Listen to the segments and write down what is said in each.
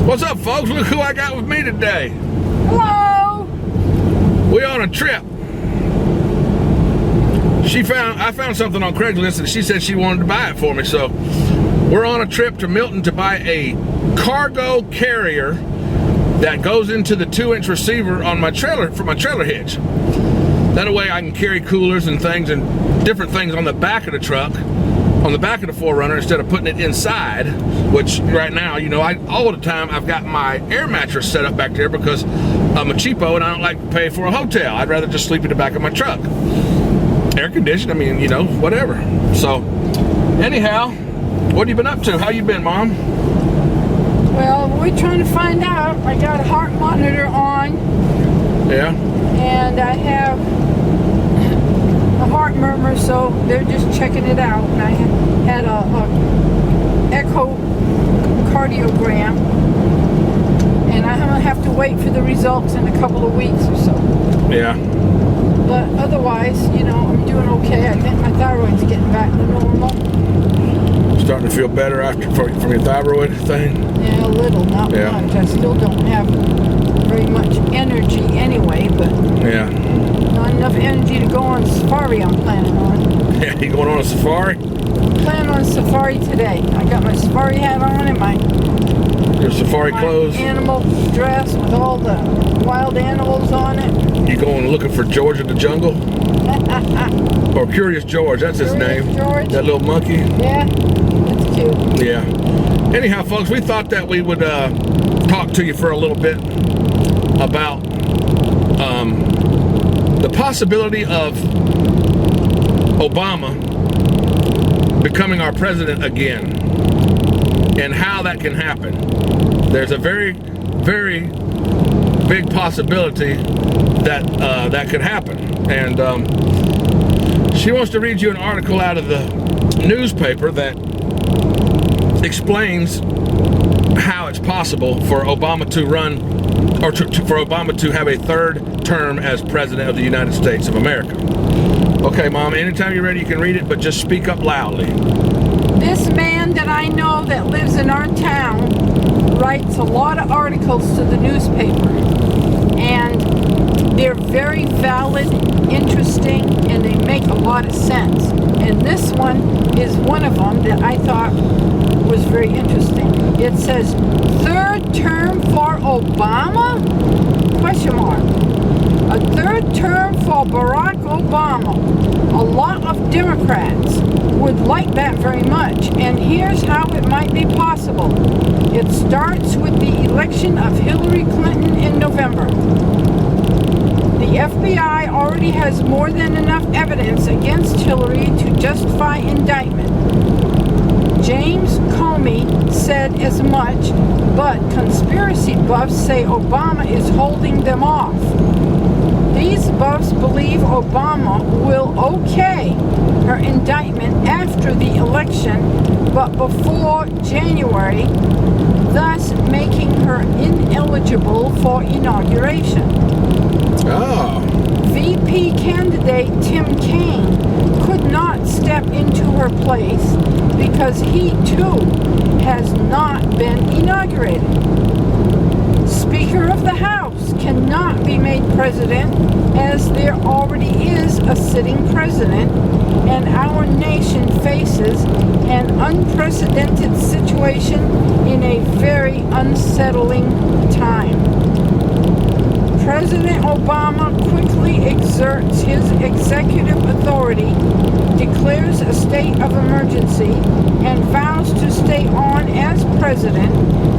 What's up, folks? Look who I got with me today. Hello. We on a trip. I found something on Craigslist and she said she wanted to buy it for me. So we're on a trip to Milton to buy a cargo carrier that goes into the 2-inch receiver on my trailer for my trailer hitch. That way I can carry coolers and things and different things on the back of the truck, on the back of the 4Runner, instead of putting it inside, which right now, you know, all the time I've got my air mattress set up back there because I'm a cheapo and I don't like to pay for a hotel. I'd rather just sleep in the back of my truck. Air conditioned, I mean, you know, whatever. So anyhow, what have you been up to? How you been, Mom? Well, we're trying to find out. I got a heart monitor on. Yeah. And I have a heart murmur, so they're just checking it out. And I had a echocardiogram, and I'm gonna have to wait for the results in a couple of weeks or so. Yeah. But otherwise, you know, I'm doing okay. I think my thyroid's getting back to normal. Starting to feel better from your thyroid thing? Yeah, a little, not much. I still don't have very much energy anyway, but yeah, not enough energy to go on safari I'm planning on. Yeah, you going on a safari? Planning on a safari today. I got my safari hat on and your safari clothes? Animal dress with all the wild animals on it. You going looking for George of the Jungle? Or Curious George, that's his name. George. That little monkey? Yeah, that's cute. Yeah. Anyhow, folks, we thought that we would talk to you for a little bit about the possibility of Obama becoming our president again and how that can happen. There's a very, very big possibility that that could happen. And she wants to read you an article out of the newspaper that explains how it's possible for Obama to run, or for Obama to have a third term as president of the United States of America. Okay, Mom, anytime you're ready you can read it, but just speak up loudly. This man that I know that lives in our town writes a lot of articles to the newspaper, and they're very valid, interesting, and they make a lot of sense. And this one is one of them that I thought was very interesting. It says, third term for Obama? Question mark. A third term for Barack Obama. A lot of Democrats would like that very much, and here's how it might be possible. It starts with the election of Hillary Clinton in November. The FBI already has more than enough evidence against Hillary to justify indictment. James Comey said as much, but conspiracy buffs say Obama is holding them off. These buffs believe Obama will okay her indictment after the election, but before January, thus making her ineligible for inauguration. Oh. VP candidate Tim Kaine could not step into her place because he too has not been inaugurated. Speaker of the House cannot be made president as there already is a sitting president, and our nation faces an unprecedented situation in a very unsettling time. President Obama quickly exerts his executive authority, declares a state of emergency, and vows to stay on as president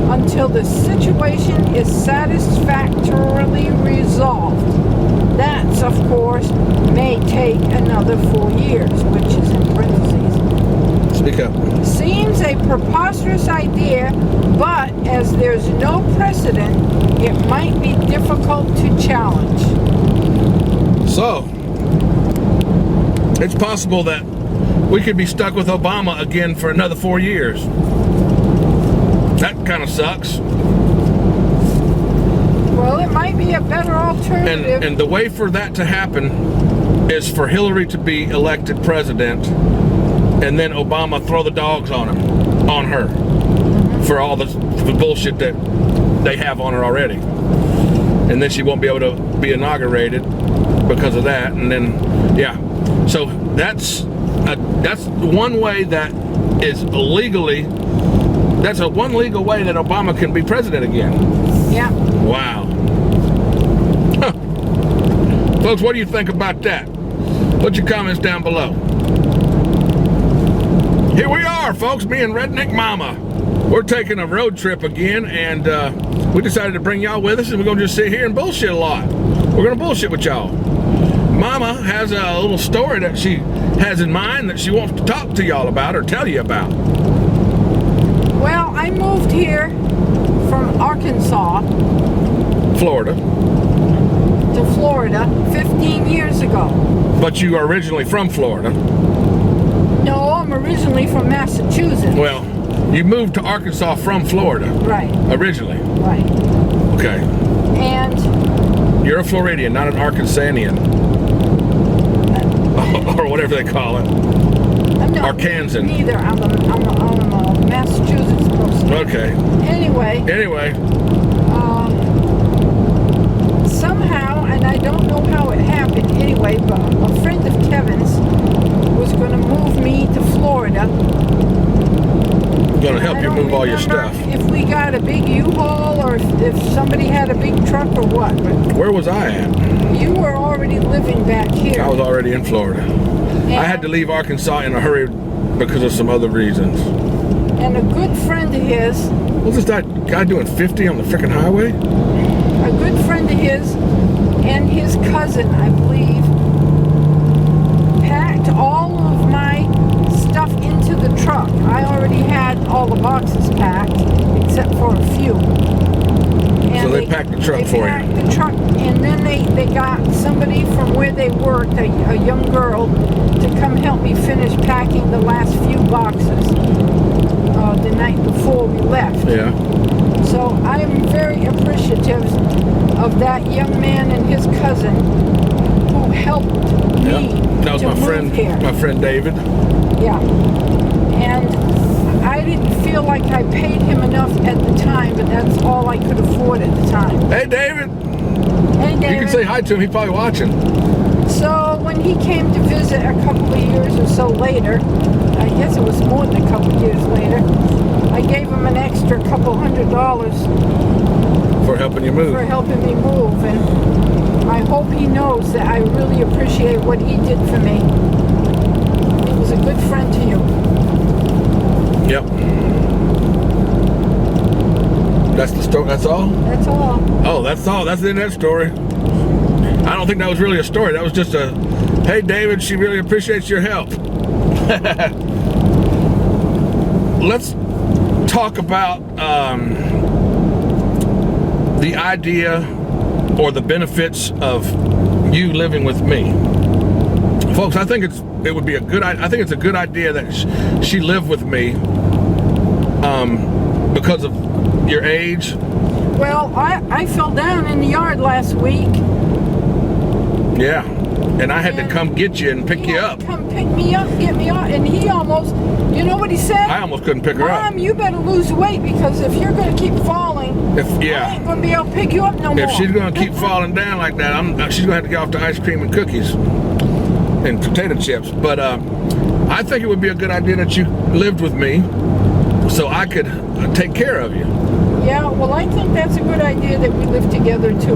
until the situation is satisfactorily resolved. That, of course, may take another 4 years, which is in parentheses. Speak up. Seems a preposterous idea, but as there's no precedent, it might be difficult to challenge. So, it's possible that we could be stuck with Obama again for another 4 years. That kind of sucks. Well, it might be a better alternative. And the way for that to happen is for Hillary to be elected president, and then Obama throw the dogs on her for all the bullshit that they have on her already. And then she won't be able to be inaugurated because of that. And then, yeah. So that's one way that is legally, that's one legal way that Obama can be president again. Yeah. Wow. Huh. Folks, what do you think about that? Put your comments down below. Here we are, folks, me and Redneck Momma. We're taking a road trip again, and we decided to bring y'all with us, and we're going to just sit here and bullshit a lot. We're going to bullshit with y'all. Mama has a little story that she has in mind that she wants to talk to y'all about or tell you about. Well, I moved here from Arkansas, Florida. to Florida 15 years ago. But you are originally from Florida. No, I'm originally from Massachusetts. Well, you moved to Arkansas from Florida. Right. Originally. Right. Okay. And You're a Floridian, not an Arkansanian. Or whatever they call it. I'm not Arkansan. neither. I'm a Massachusetts person. Okay. Anyway, somehow, and I don't know how it happened anyway, but a friend of Kevin's was going to move me to Florida. Going to help I you don't move all your remember stuff. if we got a big U-Haul or if somebody had a big truck or what. But Where was I at? you were already living back here. I was already in Florida. I had to leave Arkansas in a hurry because of some other reasons. And a good friend of his, Was this that guy doing 50 on the freaking highway? a good friend of his and his cousin, I believe, packed all of my stuff into the truck. I already had all the boxes packed, except for a few. And So they packed the truck for you. They packed the truck, and then they got somebody from where they worked, a young girl, to come help me finish packing the last few boxes the night before we left. Yeah. So I am very appreciative of that young man and his cousin who helped me That was to my move friend, here. my friend David. Yeah. And I didn't feel like I paid him enough at the time, but that's all I could afford at the time. Hey, David. Hey, David. You can say hi to him. He's probably watching. So when he came to visit a couple of years or so later, I guess it was more than a couple of years later, I gave him an extra couple $100 For helping you move. for helping me move, and I hope he knows that I really appreciate what he did for me. He was a good friend to you. Yep. That's the story. That's all? That's all. Oh, that's all. That's the end of that story. I don't think that was really a story. That was just a, hey, David, she really appreciates your help. Let's talk about the idea or the benefits of you living with me. Folks, I think it's a good idea that she lived with me because of your age. Well, I fell down in the yard last week. Yeah. And I had to come get you and pick He you had up. to come pick me up, get me up, and he almost, you know what he said? I almost couldn't pick her up. Mom, you better lose weight because if you're going to keep falling, I ain't going to be able to pick you up no more. If she's going to keep falling down like that, she's going to have to get off to ice cream and cookies and potato chips. But I think it would be a good idea that you lived with me so I could take care of you. Yeah, well, I think that's a good idea that we live together too,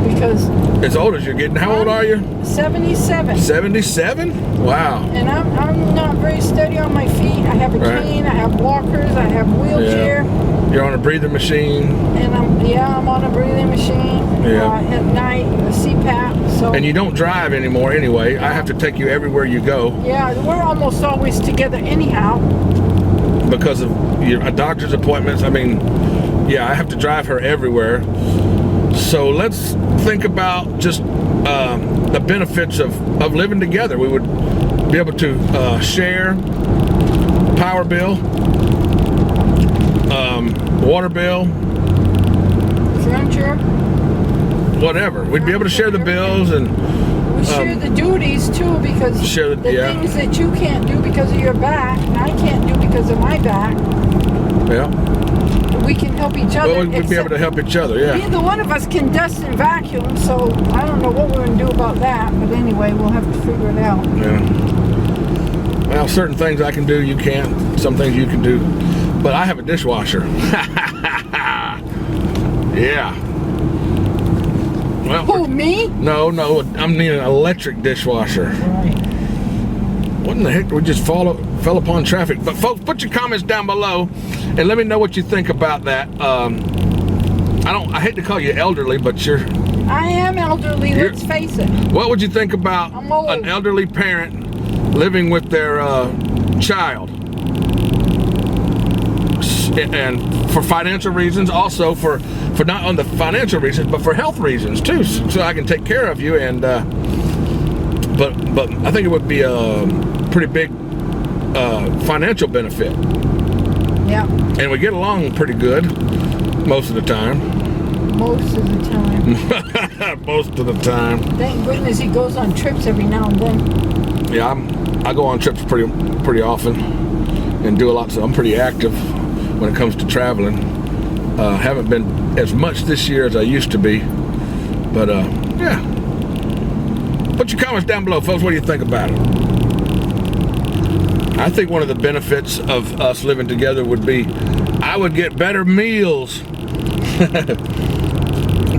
because As old as you're getting. How old are you? 77. 77? Wow. And I'm not very steady on my feet. I have a cane, I have walkers, I have wheelchair. Yeah. You're on a breathing machine. And I'm on a breathing machine. Yeah. At night, a CPAP. So. And you don't drive anymore anyway. I have to take you everywhere you go Yeah, we're almost always together anyhow. because of your doctor's appointments. I mean, yeah, I have to drive her everywhere. So let's think about just the benefits of living together. We would be able to share power bill, water bill, Furniture. whatever. We'd be able to share the bills and We share the duties too, because share the yeah. things that you can't do because of your back, and I can't do because of my back. Yeah. we can help each other. Well, we'd be able to help each other, yeah. Neither one of us can dust and vacuum, so I don't know what we're going to do about that. But anyway, we'll have to figure it out. Yeah. Well, certain things I can do, you can't. Some things you can do. But I have a dishwasher. Yeah. Well, Who, me? No, I'm needing an electric dishwasher. Right. What in the heck? We just fell upon traffic. But folks, put your comments down below and let me know what you think about that. I hate to call you elderly, but I am elderly, let's face it. What would you think about I'm old. an elderly parent living with their child? And for financial reasons, also for not on the financial reasons, but for health reasons too, so I can take care of you. And but I think it would be a pretty big financial benefit. Yeah. And we get along pretty good most of the time. Most of the time. Most of the time. Thank goodness he goes on trips every now and then. Yeah, I go on trips pretty often and do a lot. So I'm pretty active when it comes to traveling. Haven't been as much this year as I used to be, but yeah. Put your comments down below, folks. What do you think about it? I think one of the benefits of us living together would be I would get better meals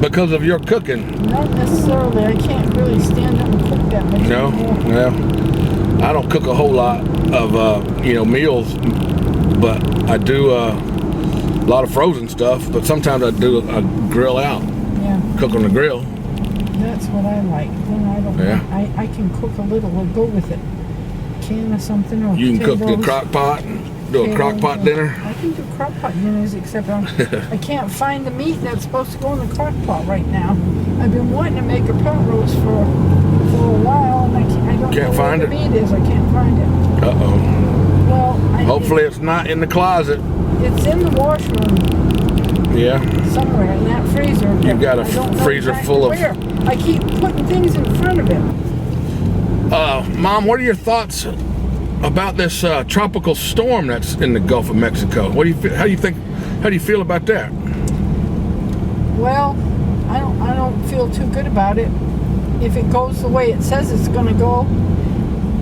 because of your cooking. Not necessarily. I can't really stand up and cook that much. No, well, I don't cook a whole lot of meals, but I do a lot of frozen stuff. But sometimes I do a grill out. Yeah. Cook on the grill. That's what I like. Then I don't. Yeah. I can cook a little. We'll go with it. Can or something. Or You can cook the potatoes. crock pot. Do a crock pot dinner. I can do crock pot dinners, except I can't find the meat that's supposed to go in the crock pot right now. I've been wanting to make a pot roast for a while, and I don't Can't know find where the it? meat is. I can't find it. Uh-oh. Well, Hopefully it's not in the closet. it's in the washroom Yeah. somewhere in that freezer. You've got a I don't know freezer exactly full of- where. I keep putting things in front of it. Mom, what are your thoughts about this tropical storm that's in the Gulf of Mexico? How do you feel about that? Well, I don't feel too good about it. If it goes the way it says it's going to go,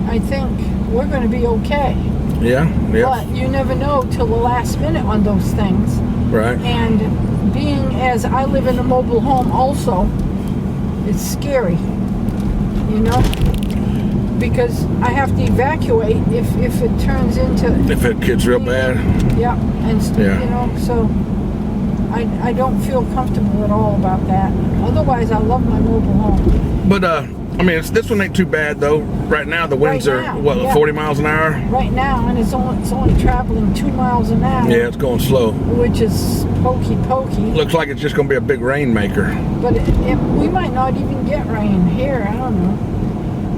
I think we're going to be okay. Yeah. But you never know till the last minute on those things. Right. And being as I live in a mobile home also, it's scary, because I have to evacuate if it turns into... If it gets real bad. Yeah, and so I don't feel comfortable at all about that. Otherwise, I love my mobile home. But, this one ain't too bad, though. Right now, the winds Right now, are, 40 miles an hour? Right now, and it's only traveling 2 miles an hour. Yeah, it's going slow. Which is pokey. Looks like it's just going to be a big rainmaker. But we might not even get rain here. I don't know.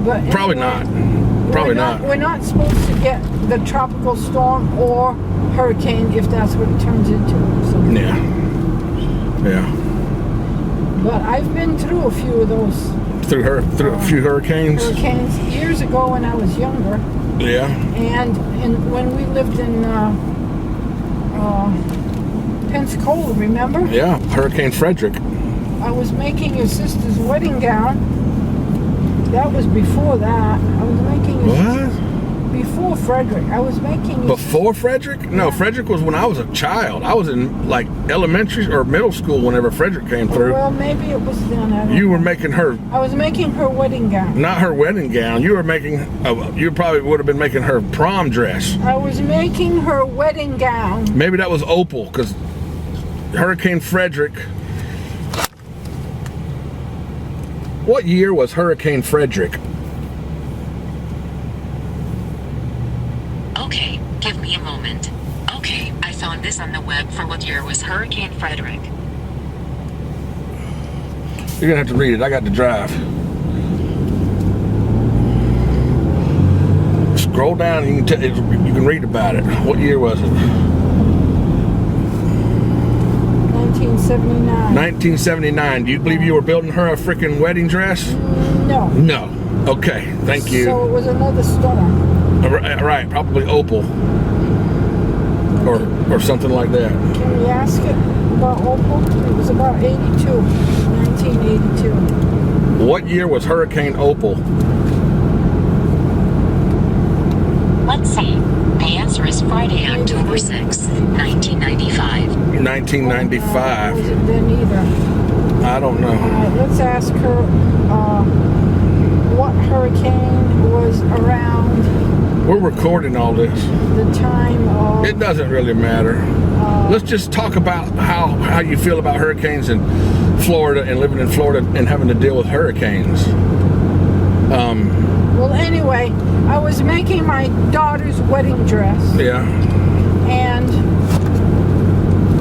But Probably anyway, not. Probably not. We're not supposed to get the tropical storm or hurricane if that's what it turns into. So. Yeah. But I've been through a few of those. Through a few hurricanes? Hurricanes years ago when I was younger. Yeah. And when we lived in Pensacola, remember? Yeah, Hurricane Frederick. I was making your sister's wedding gown. That was before that. I was making before Frederick. I was making Before Frederick? No, Frederick was when I was a child. I was in like elementary or middle school whenever Frederick came through. Well, maybe it was then. I don't You were know. making her, I was making her wedding gown. not her wedding gown. You were making, you probably would have been making her prom dress. I was making her wedding gown. Maybe that was Opal, because Hurricane Frederick. What year was Hurricane Frederick? Okay, give me a moment. Okay, I found this on the web. For what year was Hurricane Frederick? You're gonna have to read it. I got to drive. Scroll down and you can read about it. What year was it? 1979. 1979. Do you believe you were building her a freaking wedding dress? No. No. Okay, thank you. So it was another storm. Right, probably Opal. or something like that. Can we ask it about Opal? It was about 1982. What year was Hurricane Opal? Let's see. The answer is Friday, October 6th, 1995. 1995. Was it then either? I don't know. Let's ask her what hurricane was around We're recording all this. the time of... It doesn't really matter. Let's just talk about how you feel about hurricanes in Florida and living in Florida and having to deal with hurricanes. Well, anyway, I was making my daughter's wedding dress. Yeah. And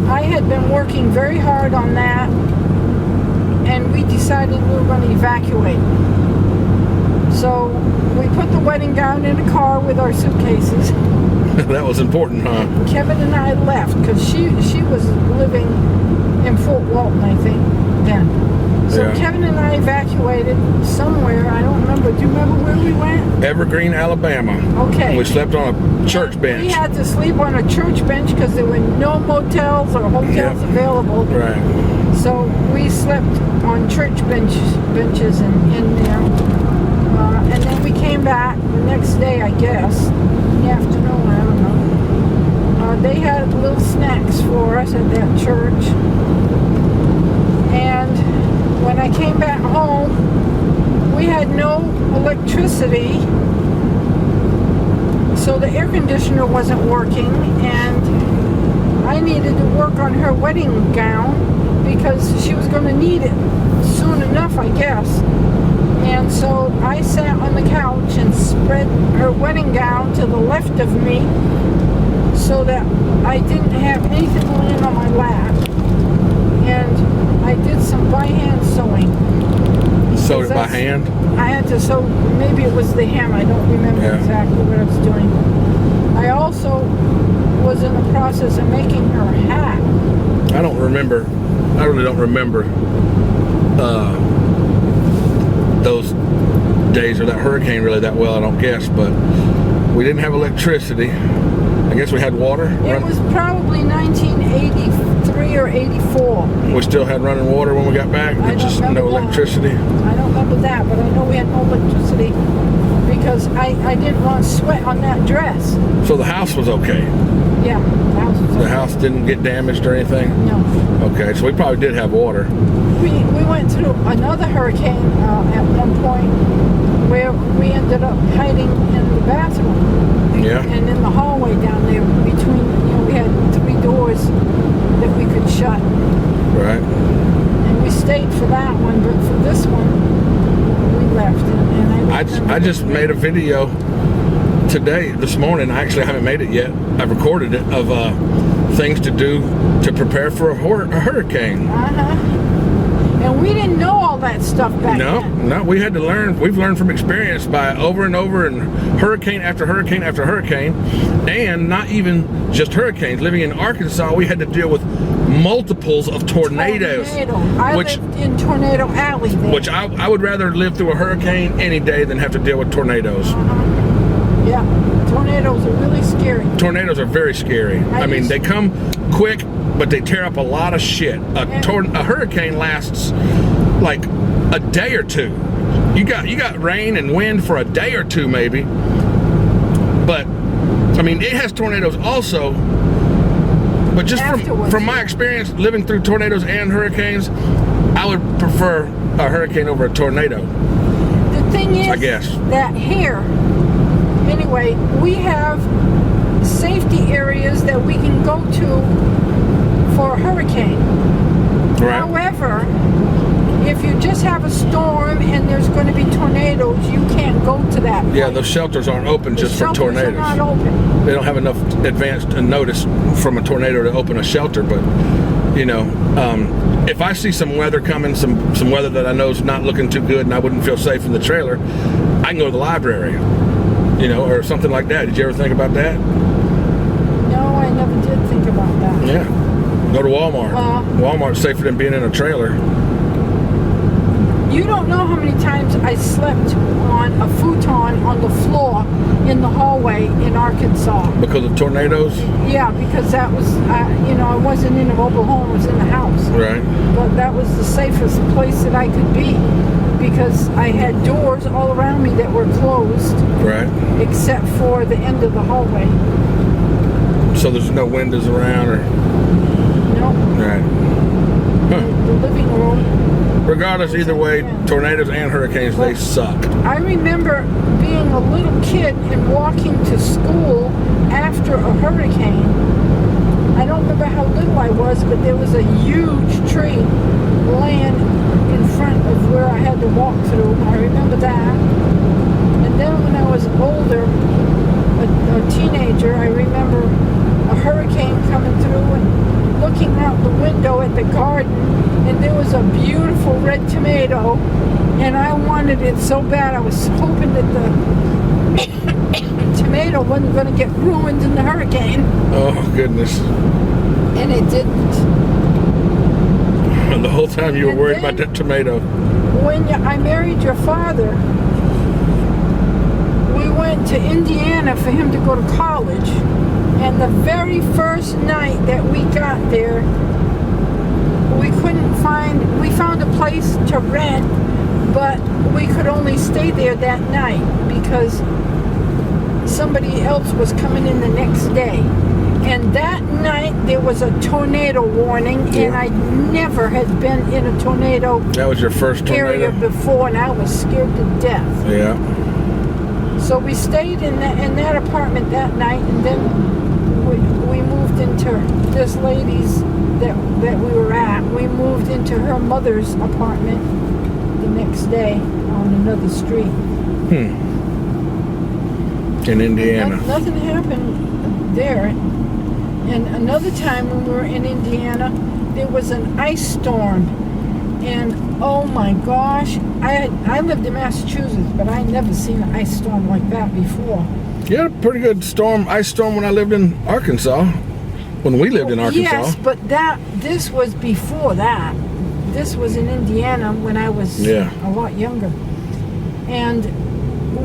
I had been working very hard on that, and we decided we were going to evacuate. So we put the wedding gown in a car with our suitcases. That was important, huh? Kevin and I left because she was living in Fort Walton, I think, then. So Yeah. Kevin and I evacuated somewhere. I don't remember. Do you remember where we went? Evergreen, Alabama. Okay. We slept on a church bench. We had to sleep on a church bench because there were no motels or hotels Yep. available. Right. So we slept on church benches and in there. And then we came back the next day, I guess, in the afternoon, I don't know. They had little snacks for us at that church. And when I came back home, we had no electricity. So the air conditioner wasn't working, and I needed to work on her wedding gown because she was going to need it soon enough, I guess. And so I sat on the couch and spread her wedding gown to the left of me so that I didn't have anything laying on my lap. And I did some by hand sewing. Sewed it by hand? I had to sew, maybe it was the hem, I don't remember exactly what I was doing. I also was in the process of making her hat. I don't remember. I really don't remember those days or that hurricane really that well, I don't guess, but we didn't have electricity. I guess we had water. It was probably 1983 or 84. We still had running water when we got back, I but don't just no remember that. electricity. I don't remember that, but I know we had no electricity because I didn't want to sweat on that dress. So the house was okay. Yeah, the house was The house didn't get damaged or anything? No. Okay, so we probably did have water. We went through another hurricane at one point where we ended up hiding in the bathroom. Yeah. And in the hallway down there between, we had 3 doors that we could shut. Right. And we stayed for that one, but for this one, we left. And I just made a video this morning. I actually haven't made it yet. I've recorded it of things to do to prepare for a hurricane. And we didn't know all that stuff back then. No, we had to learn. We've learned from experience by over and over and hurricane after hurricane after hurricane, and not even just hurricanes. Living in Arkansas, we had to deal with multiples of tornadoes. I lived in Tornado Alley there. Which I would rather live through a hurricane any day than have to deal with tornadoes. Yeah, tornadoes are really scary. Tornadoes are very scary. I mean, they come quick, but they tear up a lot of shit. A hurricane lasts like a day or two. You got rain and wind for a day or two maybe. But I mean, it has tornadoes also. But just from my experience living through tornadoes and hurricanes, I would prefer a hurricane over a tornado. The thing is, I guess, that here, anyway, we have safety areas that we can go to for a hurricane. Right. However, if you just have a storm and there's going to be tornadoes, you can't go to that place. Yeah, those shelters aren't open just for tornadoes. The shelters are not open. They don't have enough advanced notice from a tornado to open a shelter, but if I see some weather coming, some weather that I know is not looking too good and I wouldn't feel safe in the trailer, I can go to the library, or something like that. Did you ever think about that? No, I never did think about that. Yeah. Go to Walmart. Walmart's safer than being in a trailer. You don't know how many times I slept on a futon on the floor in the hallway in Arkansas. Because of tornadoes? Yeah, because that was, I wasn't in a mobile home, I was in the house. Right. But that was the safest place that I could be because I had doors all around me that were closed. Right. Except for the end of the hallway. So there's no windows around or? No. Right. The living room. Regardless, either way, tornadoes and hurricanes, they suck. I remember being a little kid and walking to school after a hurricane. I don't remember how little I was, but there was a huge tree laying in front of where I had to walk through. I remember that. And then when I was older, a teenager, I remember a hurricane coming through and looking out the window at the garden, and there was a beautiful red tomato, and I wanted it so bad. I was hoping that the tomato wasn't going to get ruined in the hurricane. Oh, goodness. And it didn't. And the whole time you were worried about that tomato. When I married your father, we went to Indiana for him to go to college. And the very first night that we got there, we found a place to rent, but we could only stay there that night because somebody else was coming in the next day. And that night there was a tornado warning, and I never had been in a tornado That was your first tornado? area before, and I was scared to death. Yeah. So we stayed in that apartment that night, and then we moved into this lady's that we were at. We moved into her mother's apartment the next day on another street. In Indiana. Nothing happened there. And another time when we were in Indiana, there was an ice storm. And oh my gosh, I lived in Massachusetts, but I had never seen an ice storm like that before. You had a pretty good ice storm when I lived in Arkansas. When we lived in Arkansas. Yes, but this was before that. This was in Indiana when I was a lot younger. And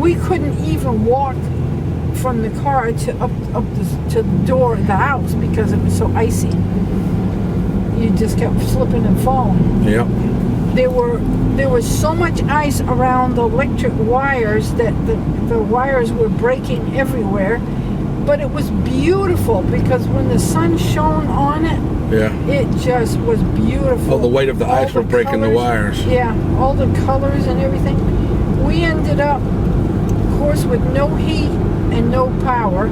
we couldn't even walk from the car to the door of the house because it was so icy. You just kept slipping and falling. Yeah. There was so much ice around the electric wires that the wires were breaking everywhere. But it was beautiful because when the sun shone on it, it just was beautiful. All the weight of the ice was breaking the wires. Yeah, all the colors and everything. We ended up, of course, with no heat and no power.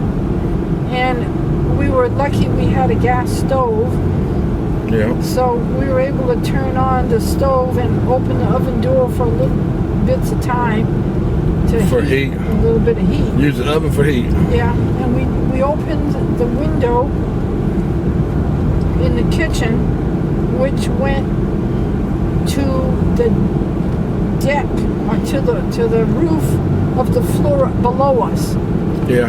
And we were lucky we had a gas stove. Yeah. So we were able to turn on the stove and open the oven door for little bits of time to heat a little bit of heat. Use the oven for heat. Yeah, and we opened the window in the kitchen, which went to the deck or to the roof of the floor below us. Yeah.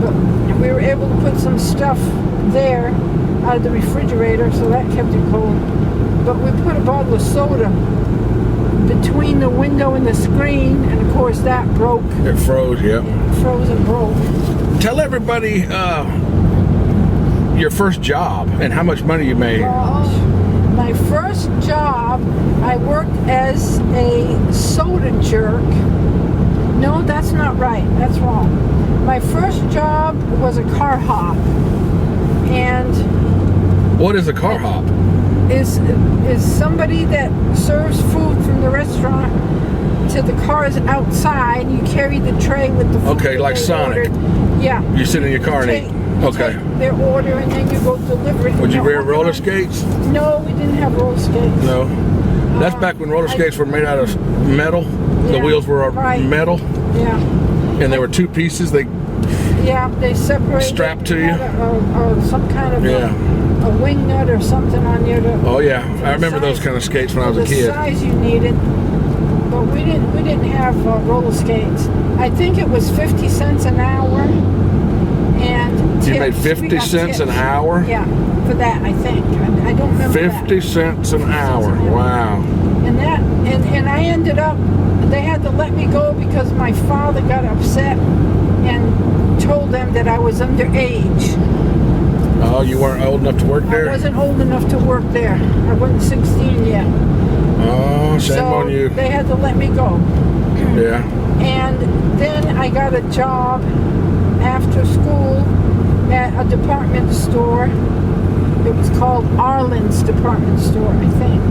But we were able to put some stuff there out of the refrigerator, so that kept it cold. But we put a bottle of soda between the window and the screen, and of course that broke. It froze, It froze and broke. Tell everybody your first job and how much money you made. My first job, I worked as a soda jerk. No, that's not right. That's wrong. My first job was a car hop. And what is a car hop? Is somebody that serves food from the restaurant to the cars outside. You carry the tray with the food. Okay, like Sonic. Ordered. Yeah. You sit in your car and eat. Okay. Their order, and then you go deliver it. Would you wear roller skates? No, we didn't have roller skates. No. That's back when roller skates were made out of metal. The wheels were metal. Yeah. And there were two pieces. They separated. Strapped to you. Or some kind of a wing nut or something on there. Oh yeah, I remember those kind of skates when I was a kid. The size you needed. But we didn't have roller skates. I think it was 50 cents an hour. And tips. You made 50 cents an hour? Yeah, for that, I think. I don't remember 50 cents an hour. Wow. And And I ended up, they had to let me go because my father got upset and told them that I was underage. Oh, you weren't old enough to work there? I wasn't old enough to work there. I wasn't 16 yet. Oh, shame so on you. They had to let me go. Yeah. And then I got a job after school at a department store. It was called Arlen's Department Store, I think,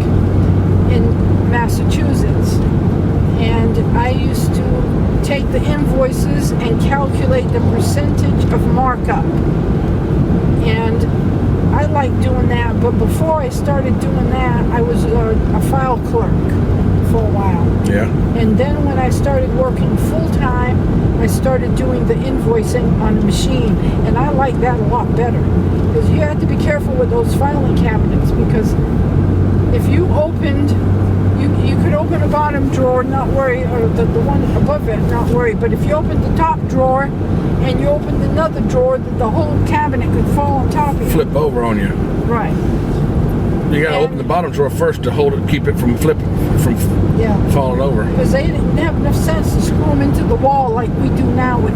in Massachusetts. And I used to take the invoices and calculate the percentage of markup. And I like doing that, but before I started doing that, I was a file clerk for a while. Yeah. And then when I started working full-time, I started doing the invoicing on the machine. And I like that a lot better. Because you have to be careful with those filing cabinets, because if you opened, you could open a bottom drawer, not worry, or the one above it, not worry. But if you opened the top drawer and you opened another drawer, the whole cabinet could fall on top of you. Flip over on you. Right. You gotta open the bottom drawer first to hold it, keep it from flipping, from falling over. Because they didn't have enough sense to screw them into the wall like we do now with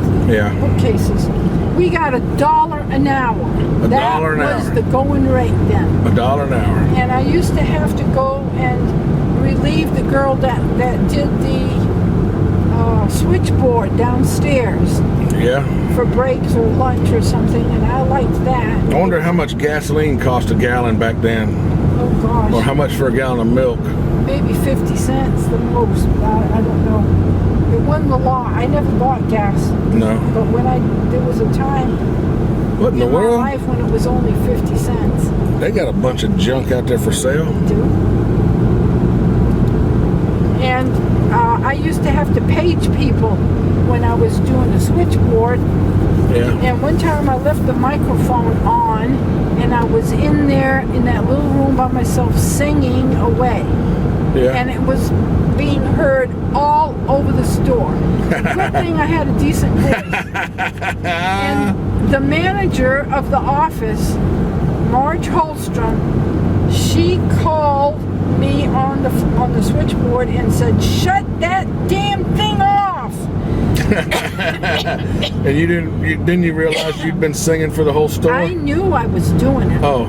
bookcases. We got $1 an hour. $1 an hour. That was the going rate then. $1 an hour. And I used to have to go and relieve the girl that did the switchboard downstairs. Yeah. For breaks or lunch or something, and I liked that. I wonder how much gasoline cost a gallon back then. Oh gosh. Or how much for a gallon of milk. Maybe 50 cents the most. I don't know. It wasn't a lot. I never bought gas. No. But there was a time What in the world? my life when it was only 50 cents. They got a bunch of junk out there for sale. They do. And I used to have to page people when I was doing the switchboard. Yeah. And one time I left the microphone on, and I was in there in that little room by myself singing away. Yeah. And it was being heard all over the store. Good thing I had a decent voice. And the manager of the office, Marge Holstrom, she called me on the switchboard and said, "Shut that damn thing off." And you didn't realize you'd been singing for the whole store? I knew I was doing it. Oh.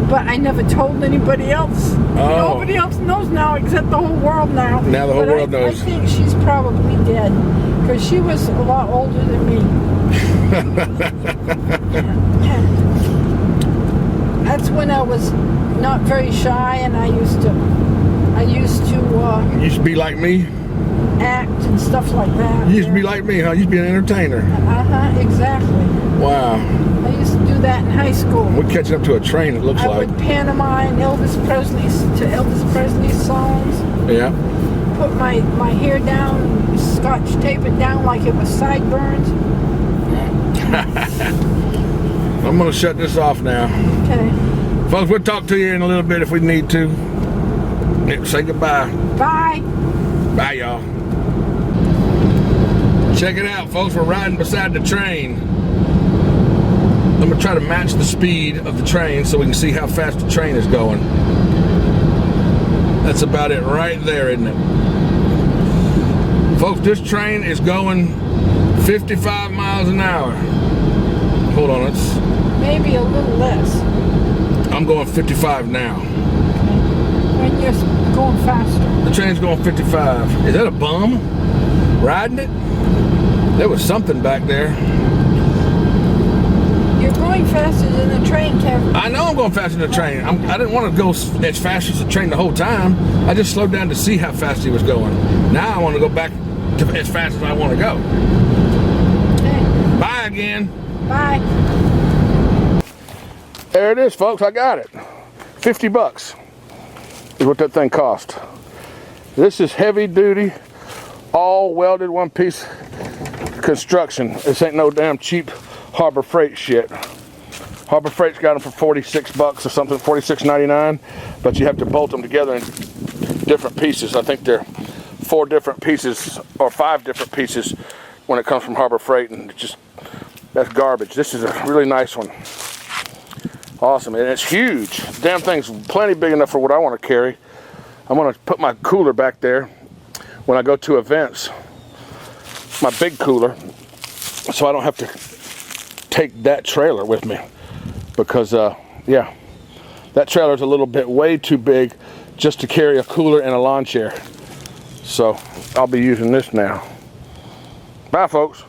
But I never told anybody else. Oh. Nobody else knows now except the whole world now. Now the whole world knows. I think she's probably dead because she was a lot older than me. That's when I was not very shy, and I used to You used to be like me? act and stuff like that. You used to be like me, huh? You used to be an entertainer. Exactly. Wow. I used to do that in high school. We're catching up to a train, it looks I like. would pantomime Elvis Presley's songs. Yeah. Put my hair down, scotch tape it down like it was sideburns. I'm going to shut this off now. Okay. Folks, we'll talk to you in a little bit if we need to. Say goodbye. Bye. Bye, y'all. Check it out, folks. We're riding beside the train. I'm going to try to match the speed of the train so we can see how fast the train is going. That's about it right there, isn't it? Folks, this train is going 55 miles an hour. Hold on, it's... Maybe a little less. I'm going 55 now. When you're going faster. The train's going 55. Is that a bum riding it? There was something back there. You're going faster than the train, Kevin. I know I'm going faster than the train. I didn't want to go as fast as the train the whole time. I just slowed down to see how fast he was going. Now I want to go back to as fast as I want to go. Okay. Bye again. Bye. There it is, folks. I got it. 50 bucks is what that thing cost. This is heavy duty, all welded one piece construction. This ain't no damn cheap Harbor Freight shit. Harbor Freight's got them for 46 bucks or something, 46.99, but you have to bolt them together in different pieces. I think they're 4 different pieces or 5 different pieces when it comes from Harbor Freight, and it's just, that's garbage. This is a really nice one. Awesome, and it's huge. Damn thing's plenty big enough for what I want to carry. I'm gonna put my cooler back there when I go to events, my big cooler, so I don't have to take that trailer with me, because yeah, that trailer's a little bit way too big just to carry a cooler and a lawn chair. So I'll be using this now. Bye, folks.